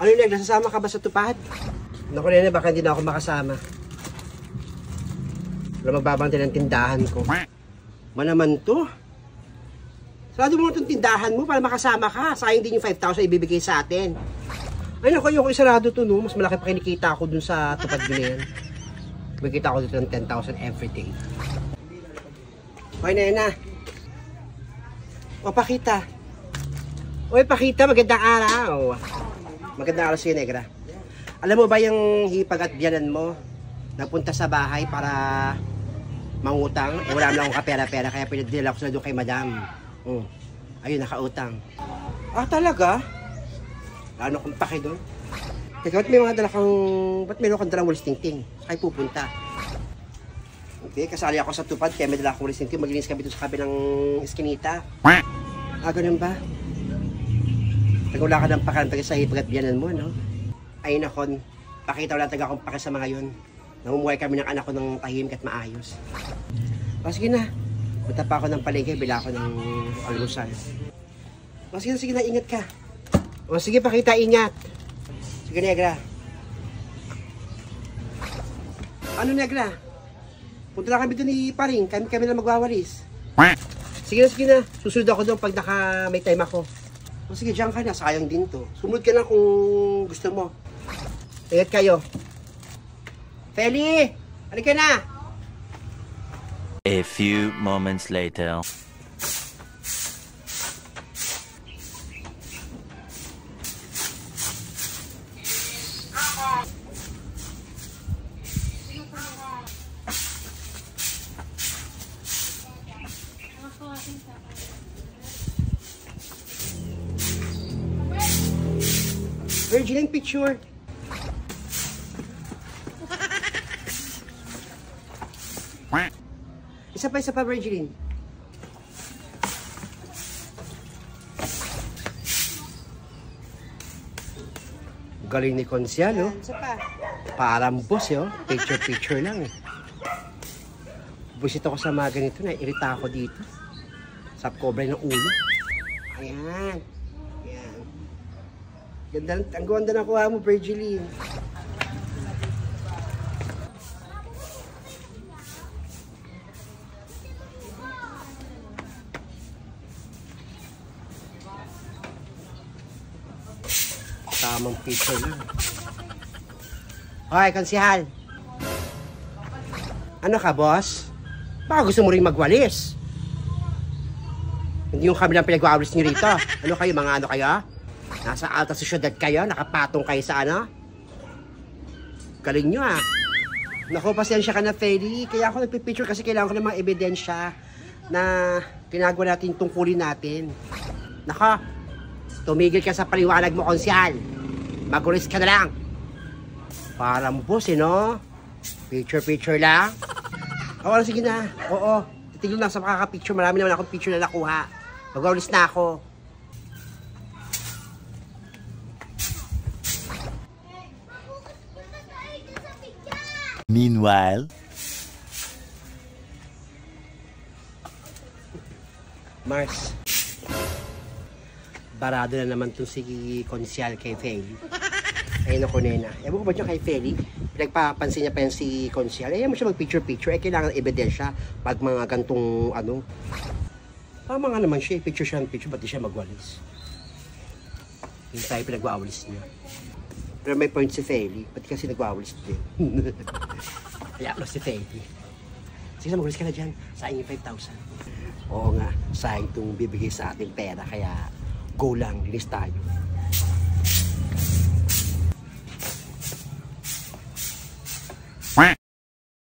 Ano yun, nasasama ka ba sa tupad? Naku nene, baka hindi na ako makasama. Wala magbabantay ng tindahan ko. Manaman to. Sarado mo itong tindahan mo para makasama ka. Sayang din yung 5,000 ibibigay sa atin. Ay naku, yung isarado to no. Mas malaki pa kinikita ako dun sa tupad ko na yan. Kumikita ako dito ng 10,000 everyday. Okay nena. O pakita. Oy pakita, magandang araw. Magandang araw sa'yo, Negra. Alam mo ba yung hipag at biyanan mo nagpunta sa bahay para mangutang? Eh wala naman akong kapera-pera kaya pinadala ko sila doon kay madam. Ayun, nakautang. Ah, talaga? Ano kong pake doon? Teka, ba't meron kang dalang walis ting-ting? Saka pupunta. Okay, kasali ako sa tupad kaya may dala akong walis ting-ting. Maglinis kami doon sa kabilang iskinita. Ah, ganun ba? Nagula ka ng pakantag sa hipag at biyanan mo, no? Ay nakon, pakita wala taga akong pake sa mga yun. Namumuhay kami ng anak ko ng tahimik at maayos. O sige na, punta pa ako ng palengke, bila ako ng almusal. O sige na, ingat ka. O sige, pakita, ingat. Sige, Negra. Ano, Negra? Punta na kami doon ni Paring, kami lang magwawalis. Sige na, susunod ako doon pag may time ako. O sige, diyan ka na, sayang din to. Sumunod ka na kung gusto mo. Ingat kayo. Feli! Halika na! A few moments later. Virgil, yung picture. Isa pa, Virgilin. Galing ni Konsyal, oh. Isa pa. Parang boss, oh. Picture lang, eh. Busit ako sa mga ganito, nairita ako dito. Sa cobra ng ulo. Ayan. Ganda, ang ganda na kuha mo, Virgilin. Tamang picture lang. Hoy, Konsihal. Ano ka, boss? Baka gusto mo rin magwalis. Hindi yung kami lang pinag-wawalis nyo rito. Ano kayo, mga ano kayo? Nasa alta sosyedad kayo, nakapatong kayo sa ano? Galing nyo ah. Naku, pasensya ka na, Feli. Kaya ako nagpipicture kasi kailangan ko ng mga ebidensya na ginagawa natin, tungkulin natin. Naku, tumigil ka sa paliwanag mo, Konsyal. Magulis ka na lang. Parang boss, no? Picture lang. Oo, sige na. Oo, titigil lang sa makaka-picture. Marami naman akong picture na nakuha. Mag-ulis na ako. Meanwhile, Mars, barado na naman itong si Konsyal kay Feli. Ayun ako, nena. Ewan ko ba dyan kay Feli? Pinagpapansin niya pa yan si Konsyal. Ayaw mo siya mag-picture. Eh, kailangan ebidensya pag mga gantong ano. Tama nga naman siya. Picture siya ng picture. Ba't di siya magwalis? Yung tayo pinagwawalis niya. Pero may point si Feli. Ba't kasi nagwawalis din? Kaya si Feli. Sige, magwalis ka na dyan. Sayang yung 5,000. Oo nga. Sayang itong bibigay sa ating pera. Kaya go lang. Linis tayo.